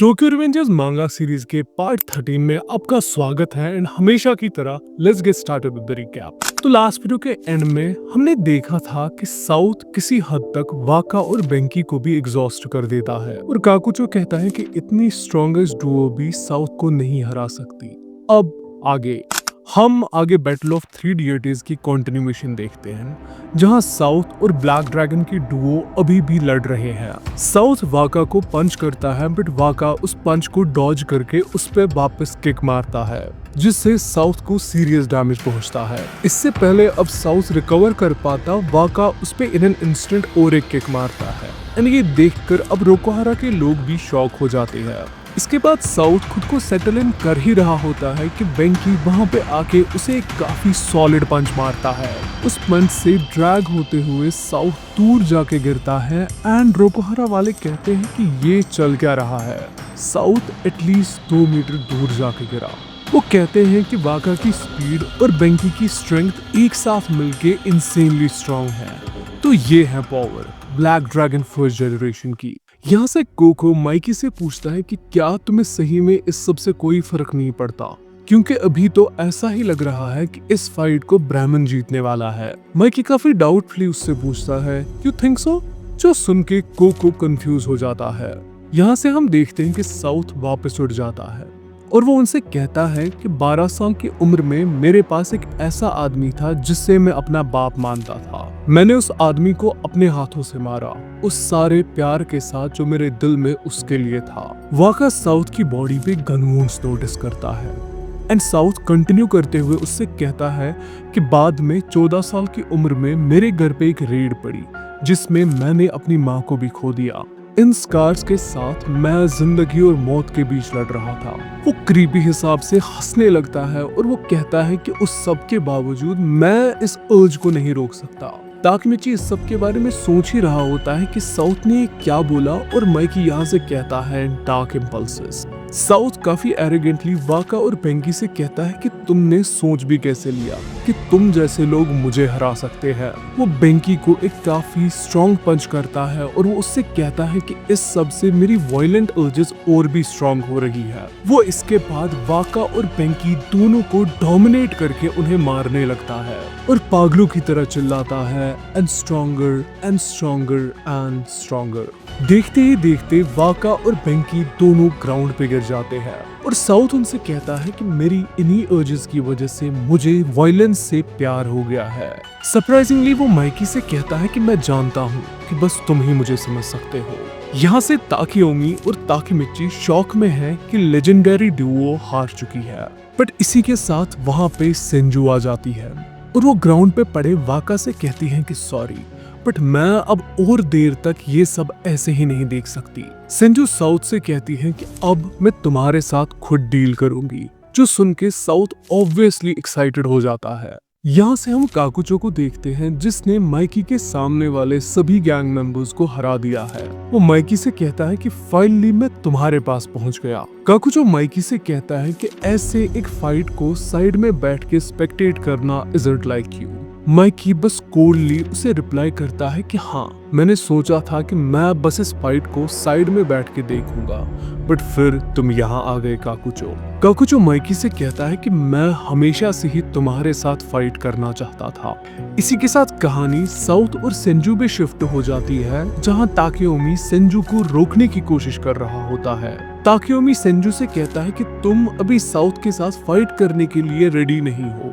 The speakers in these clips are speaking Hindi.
टोक्यो रिवेंजर्स मांगा सीरीज के पार्ट 13 में आपका स्वागत है एंड हमेशा की तरह let's get started with the recap. तो लास्ट वीडियो के एंड में हमने देखा था कि साउथ किसी हद तक वाका और बेंकी को भी एग्जॉस्ट कर देता है और काकुचो कहता है कि इतनी स्ट्रॉन्गेस्ट डुओ भी साउथ को नहीं हरा सकती। अब हम आगे बैटल ऑफ थ्री डिएटीज की कंटिन्यूएशन देखते हैं जहां साउथ और ब्लैक ड्रैगन की डुओ अभी भी लड़ रहे हैं। साउथ वाका को पंच करता है बट वाका उस पंच को डॉज करके उस पे वापस किक मारता है जिससे साउथ को सीरियस डैमेज पहुंचता है। इससे पहले अब साउथ रिकवर कर पाता वाका उस पे इन एन इंस्टेंट और एक किक मारता है एंड ये देखकर अब रोकोहारा के लोग भी शॉक हो जाते हैं। इसके बाद साउथ खुद को सेटल इन कर ही रहा होता है कि बेंकी वहां पे आके उसे एक काफी सॉलिड पंच मारता है। उस पंच से ड्रैग होते हुए साउथ दूर जाके गिरता है एंड रोकोहारा वाले कहते हैं कि ये चल क्या रहा है। साउथ एटलीस्ट 2 मीटर दूर जाके गिरा। वो कहते हैं कि वाका की स्पीड और बेंकी की स्ट्रेंथ एक साथ मिलके इंसेनली स्ट्रॉन्ग है। तो ये है power black dragon first generation की। यहाँ से कोको माइकी से पूछता है कि क्या तुम्हें सही में इस सब से कोई फर्क नहीं पड़ता, क्योंकि अभी तो ऐसा ही लग रहा है कि इस फाइट को ब्राह्मण जीतने वाला है। माइकी काफी डाउटफुली उससे पूछता है यू थिंक सो, जो सुन के कोको कंफ्यूज हो जाता है। यहाँ से हम देखते हैं कि साउथ वापस उठ जाता है और वो उनसे कहता है कि 12 साल की उम्र में मेरे पास एक ऐसा आदमी था जिससे मैं अपना बाप मानता था। मैंने उस आदमी को अपने हाथों से मारा, उस सारे प्यार के साथ जो मेरे दिल में उसके लिए था। वाका साउथ की बॉडी पे गन वुंड्स नोटिस करता है एंड साउथ कंटिन्यू करते हुए उससे कहता है कि बाद में 14 साल की उम्र में मेरे घर पे एक रेड पड़ी जिसमें मैंने अपनी माँ को भी खो दिया। इन स्कार्स के साथ मैं जिंदगी और मौत के बीच लड़ रहा था। वो क्रीपी हिसाब से हंसने लगता है और वो कहता है कि उस सब के बावजूद मैं इस अर्ज को नहीं रोक सकता। ताकमिची इस सब के बारे में सोच ही रहा होता है कि साउथ ने क्या बोला और माइकी यहाँ से कहता है डार्क इम्पल्सेस। साउथ काफी एरोगेंटली वाका और बेंकी से कहता है कि तुमने सोच भी कैसे लिया कि तुम जैसे लोग मुझे हरा सकते हैं। वो बेंकी को एक काफी स्ट्रॉन्ग पंच करता है और वो उससे कहता है कि इस सब से मेरी वायलेंट अर्जेस और भी स्ट्रॉन्ग हो रही है। वो इसके बाद वाका और बेंकी दोनों को डोमिनेट करके उन्हें मारने लगता है और पागलों की तरह चिल्लाता है and stronger and stronger and stronger. देखते ही देखते वाका और बेंकी दोनों ग्राउंड पे गिर जाते हैं और साउथ उनसे कहता है कि मेरी इन्हीं अर्जेस की वजह से मुझे वायलेंस से प्यार हो गया है। सरप्राइजिंगली वो माइकी से कहता है कि मैं जानता हूँ कि बस तुम ही मुझे समझ सकते हो। यहाँ से ताकियोमी और ताकेमिची शॉक में है कि लेजेंडरी डुओ हार चुकी है, बट इसी के साथ वहाँ पे सेंजू आ जाती है और वो ग्राउंड पे पड़े वाका से कहती है कि सॉरी बट मैं अब और देर तक ये सब ऐसे ही नहीं देख सकती। सेंजू साउथ से कहती है कि अब मैं तुम्हारे साथ खुद डील करूंगी, जो सुन के साउथ ऑब्वियसली एक्साइटेड हो जाता है। यहाँ से हम काकुचो को देखते हैं जिसने माइकी के सामने वाले सभी गैंग मेंबर्स को हरा दिया है। वो माइकी से कहता है कि फाइनली मैं तुम्हारे पास पहुंच गया। काकुचो माइकी से कहता है कि ऐसे एक फाइट को साइड में बैठ के स्पेक्टेट करना इजंट लाइक यू। माइकी बस कोल्डली उसे रिप्लाई करता है कि हाँ, मैंने सोचा था कि मैं बस इस फाइट को साइड में बैठ के देखूंगा, बट फिर तुम यहाँ आ गए काकुचो। काकुचो माइकी से कहता है कि मैं हमेशा से ही तुम्हारे साथ फाइट करना चाहता था। इसी के साथ कहानी साउथ और सेंजू में शिफ्ट हो जाती है जहाँ ताकेयोमी सेंजू को रोकने की कोशिश कर रहा होता है। ताकेयोमी सेंजू से कहता है कि तुम अभी साउथ के साथ फाइट करने के लिए रेडी नहीं हो,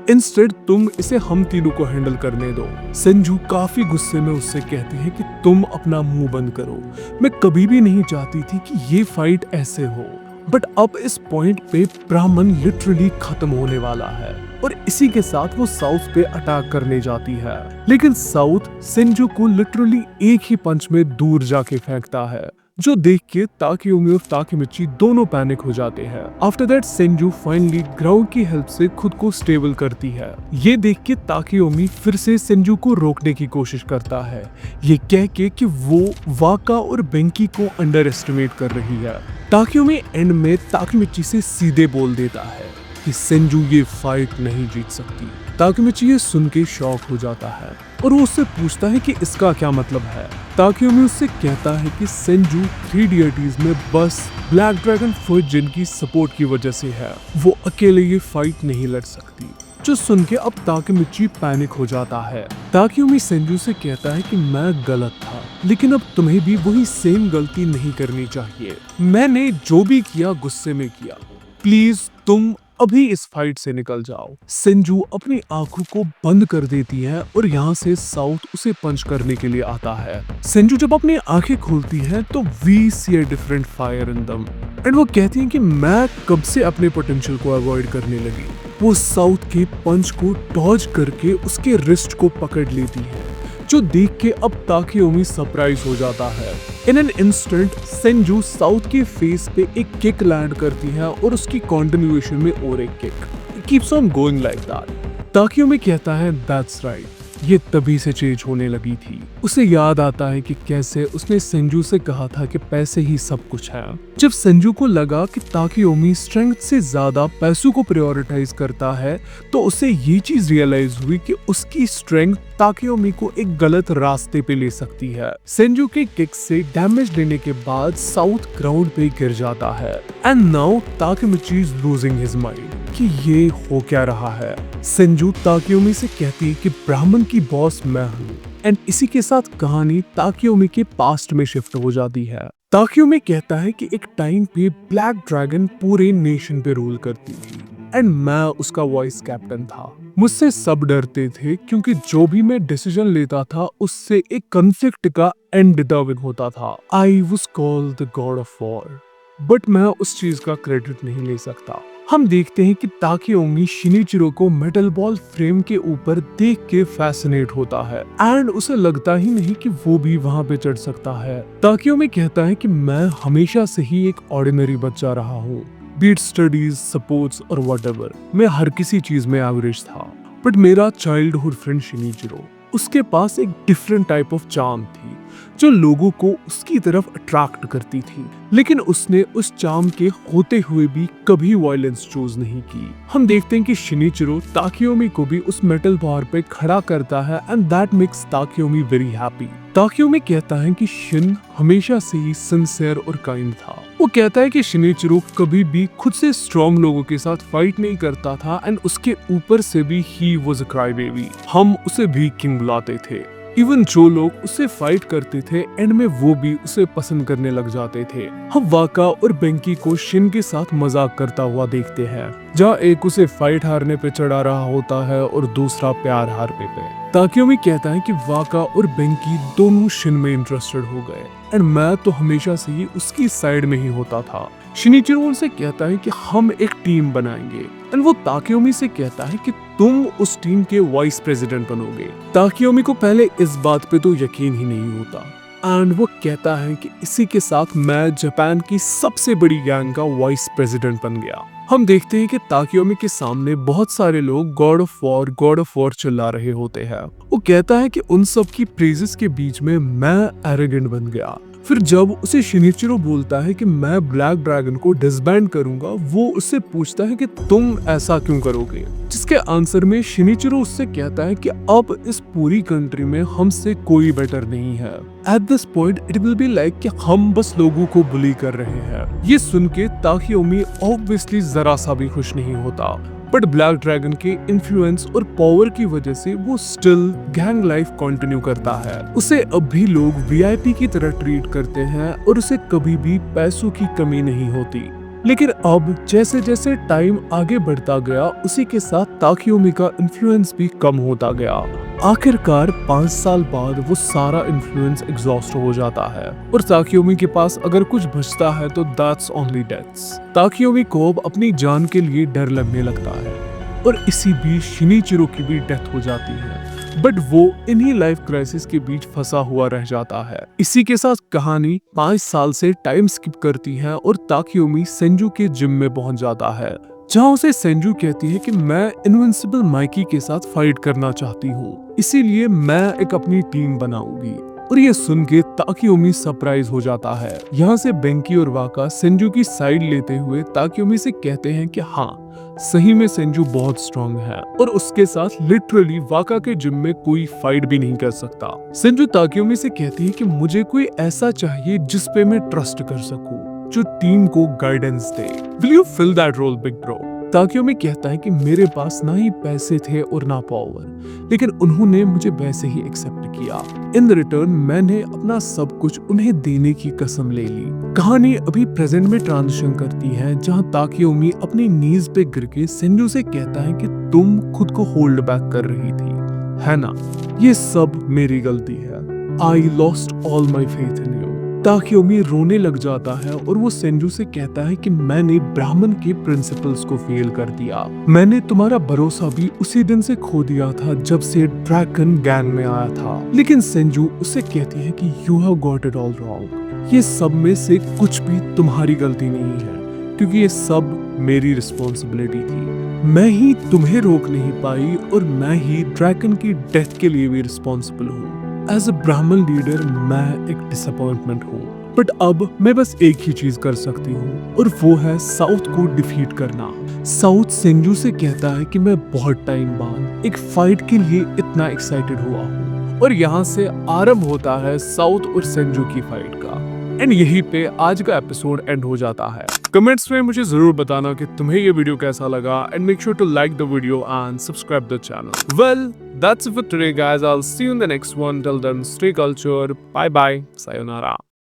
इंस्टेड तुम इसे हम तीनों को हैंडल करने दो। सेंजू काफी गुस्से में उससे कहती है कि तुम अपना मुंह बंद करो, मैं कभी भी नहीं चाहती थी कि ये फाइट ऐसे हो। बट अब इस पॉइंट पे ब्राह्मण लिटरली खत्म होने वाला है और इसी के साथ वो साउथ पे अटैक करने जाती है, लेकिन साउथ सेंजू को लिटरली एक ही पंच में दूर जाके फेंकता है, जो देख के ताकेयोमी और ताकेमिची दोनों पैनिक हो जाते हैं। After that Senju finally ground की हेल्प से खुद को स्टेबल करती है। ये देख के ताकेयोमी फिर से सेंजू को रोकने की कोशिश करता है, ये कह के कि वो वाका और बेंकी को अंडर एस्टिमेट कर रही है। ताकेयोमी एंड में ताकेमिची से सीधे बोल देता है कि सेंजू ये फाइट नहीं जीत सकती। ताकेमिची ये सुन के शॉक हो जाता है और वो उससे पूछता है कि इसका क्या मतलब है। ताकेयोमी उससे कहता है कि सेंजू 3 डेइटीज में बस ब्लैक ड्रैगन फुजिन की सपोर्ट की वजह से है, वो अकेले ये फाइट नहीं लड़ सकती। जो सुन के अब ताकेमिची पैनिक हो जाता है। ताकेयोमी सेंजू से कहता है कि मैं गलत था, लेकिन अब तुम्हें भी वही सेम गलती नहीं करनी चाहिए। मैंने जो भी किया गुस्से में किया, प्लीज तुम अभी इस फाइट से निकल जाओ। सेंजू अपनी आंखों को बंद कर देती है और यहाँ से साउथ उसे पंच करने के लिए आता है। सेंजू जब अपनी आंखें खोलती है तो we see a different fire in them and वो कहती है कि मैं कब से अपने पोटेंशियल को अवॉइड करने लगी। वो साउथ के पंच को डॉज करके उसके रिस्ट को पकड़ लेती है, जो देख के अब ताकेयोमी सरप्राइज हो जाता है। In an instant Senju south के फेस पे एक किक लैंड करती है और उसकी कंटिन्यूएशन में और एक kick keeps on going like that. Takeomi कहता है दैट्स राइट, ये तभी से चेंज होने लगी थी। उसे याद आता है कि कैसे उसने सेंजू से कहा था कि पैसे ही सब कुछ है। जब सेंजू को लगा कि ताकेयोमी स्ट्रेंथ से ज्यादा पैसों को प्रायोरिटाइज करता है, तो उसे ये चीज रियलाइज हुई कि उसकी स्ट्रेंथ ताकेयोमी को एक गलत रास्ते पे ले सकती है। सेंजू के किक से डैमेज लेने के बाद साउथ ग्राउंड पे गिर जाता है and now Takemichi is losing his mind कि ये हो क्या रहा है। सेंजू ताकेयोमी से कहती है कि ब्राह्मण की बॉस मैं हूँ एंड इसी के साथ कहानी ताकेयोमी के पास्ट में शिफ्ट हो जाती है। ताकेयोमी कहता है कि एक टाइम पे ब्लैक ड्रैगन पूरे नेशन पे रूल करती थी एंड मैं उसका वॉइस कैप्टन था। मुझसे सब डरते थे क्योंकि जो भी मैं डिसीजन लेता था उससे एक कॉन्फ्लिक्ट का एंड डिटरमिन होता था। I was called the God of war, but मैं उस चीज का क्रेडिट नहीं ले सकता। हम देखते हैं कि ताकेयोमी शिनिचिरो को मेटल बॉल फ्रेम के ऊपर देख के फैसिनेट होता है एंड उसे लगता ही नहीं कि वो भी वहां पे चढ़ सकता है। ताकेयोमी कहता है कि मैं हमेशा से ही एक ऑर्डिनरी बच्चा रहा हूँ, बीट स्टडीज, स्पोर्ट्स और व्हाटएवर, मैं हर किसी चीज में एवरेज था। बट मेरा चाइल्डहुड फ्रेंड शिनिचिरो, उसके पास एक डिफरेंट टाइप ऑफ चार्म थी जो लोगों को उसकी तरफ अट्रैक्ट करती थी, लेकिन उसने उस चार्म के होते हुए भी कभी वायलेंस चूज नहीं की। हम देखते हैं कि शिनिचिरो ताकेयोमी को भी उस मेटल बार पे खड़ा करता है and that makes Takeomi very happy. Takeomi कहता है कि शिन हमेशा से ही सिंसियर और काइंड था। वो कहता है कि शिनिचिरो कभी भी खुद से स्ट्रॉन्ग लोगों के साथ फाइट नहीं करता था एंड उसके ऊपर से भी he was a cry baby. हम उसे भी किंग बुलाते थे। इवन जो लोग उससे फाइट करते थे एंड में वो भी उसे पसंद करने लग जाते थे। हम वाका और बेंकी को शिन के साथ मजाक करता हुआ देखते हैं, जहाँ एक उसे फाइट हारने पे चढ़ा रहा होता है और दूसरा प्यार हारने पे। ताकेयोमी कहता है कि वाका और बेंकी दोनों शिन में इंटरेस्टेड हो गए एंड मैं तो हमेशा से ही उसकी साइड में ही होता था। शिनिचिरो उनसे कहता है कि हम एक टीम बनाएंगे एंड वो ताकेयोमी से कहता है कि तुम उस टीम के वाइस प्रेसिडेंट बनोगे। ताकेयोमी को पहले इस बात पे तो यकीन ही नहीं होता एंड वो कहता है कि इसी के साथ मैं जापान की सबसे बड़ी गैंग का वाइस प्रेसिडेंट बन गया। हम देखते हैं कि ताकेयोमी के सामने बहुत सारे लोग गॉड ऑफ वॉर चिल्ला रहे होते हैं। वो कहता है कि उन सब की प्रेजेस के बीच में मैं एरोगेंट बन गया। फिर जब उसे शिनिचिरो बोलता है कि मैं ब्लैक ड्रैगन को डिसबैंड करूंगा, वो उससे पूछता है कि तुम ऐसा क्यों करोगे, जिसके आंसर में शिनिचिरो उससे कहता है कि अब इस पूरी कंट्री में हमसे कोई बेटर नहीं है। At this point it will be like कि हम बस लोगों को बुली कर रहे हैं। ये सुन के ताकेयोमी ऑब्वियसली जरा सा भी खुश नहीं होता, बट ब्लैक ड्रैगन के इन्फ्लुएंस और पावर की वजह से वो स्टिल गैंग लाइफ कंटिन्यू करता है। उसे अब भी लोग वीआईपी की तरह ट्रीट करते हैं और उसे कभी भी पैसों की कमी नहीं होती। लेकिन अब जैसे जैसे टाइम आगे बढ़ता गया, उसी के साथ ताकेयोमी का इन्फ्लुएंस भी कम होता गया। आखिरकार 5 साल बाद वो सारा इन्फ्लुएंस एग्जॉस्ट हो जाता है और ताकेयोमी के पास अगर कुछ बचता है तो दैट्स ओनली डेथ्स। ताकेयोमी को अब अपनी जान के लिए डर लगने लगता है और इसी बीच शिनिचिरो की भी डेथ हो जाती है, बट वो इन्हीं लाइफ क्राइसिस के बीच फंसा हुआ रह जाता है। इसी के साथ कहानी 5 साल से टाइम स्किप करती है और ताकेयोमी सेंजू के जिम में पहुंच जाता है, जहां उसे सेंजू कहती है कि मैं इनविंसिबल माइकी के साथ फाइट करना चाहती हूँ, इसीलिए मैं एक अपनी टीम बनाऊंगी। और ये सुन के ताकियोमी सरप्राइज हो जाता है। यहाँ से बेंकी और वाका सेंजू की साइड लेते हुए ताकियोमी से कहते हैं कि हाँ, सही में सेंजू बहुत स्ट्रांग है और उसके साथ लिटरली वाका के जिम में कोई फाइट भी नहीं कर सकता। सेंजू ताकियोमी से कहती है कि मुझे कोई ऐसा चाहिए जिस पे मैं ट्रस्ट कर सकूं, जो टीम को गाइडेंस दे। Will you fill that role big bro? Takeomi कहता है कि मेरे पास ना ही पैसे थे और ना पावर, लेकिन उन्होंने मुझे वैसे ही एक्सेप्ट किया। इन रिटर्न मैंने अपना सब कुछ उन्हें देने की कसम ले ली। कहानी अभी प्रेजेंट में ट्रांजिशन करती है, जहां ताकियोमी अपनी नीज पे गिर के सेंजू से कहता है कि तुम खुद को होल्ड बैक कर रही थी, है ना? ये सब मेरी गलती है। I lost all my faith in you. Takeomi रोने लग जाता है और वो सेंजू से कहता है कि मैंने ब्राह्मण के प्रिंसिपल्स को फेल कर दिया। मैंने तुम्हारा भरोसा भी उसी दिन से खो दिया था जब से ड्रैगन गैंग में आया था। लेकिन सेंजू उसे कहती है कि you have got it all wrong. ये सब में से कुछ भी तुम्हारी गलती नहीं है, क्योंकि ये सब मेरी रिस्पॉन्सिबिलिटी थी। मैं ही तुम्हें रोक नहीं पाई और मैं ही ड्रैगन की डेथ के लिए भी रिस्पॉन्सिबल हूँ। एज अ ब्राह्मण लीडर मैं एक डिसअपॉइंटमेंट हूँ, बट अब मैं बस एक ही चीज कर सकती हूँ और वो है साउथ को डिफीट करना। साउथ सेंजू से कहता है कि मैं बहुत टाइम बाद एक फाइट के लिए इतना एक्साइटेड हुआ हूँ, और यहाँ से आरंभ होता है साउथ और सेंजू की फाइट का। एंड यहीं पे आज का एपिसोड एंड हो जाता है। कमेंट्स में मुझे जरूर बताना कि तुम्हें ये वीडियो कैसा लगा, and make sure to like the video and subscribe the channel. Well, that's it for today guys. I'll see you in the next one. Till then, stay cultured. Bye bye. Sayonara.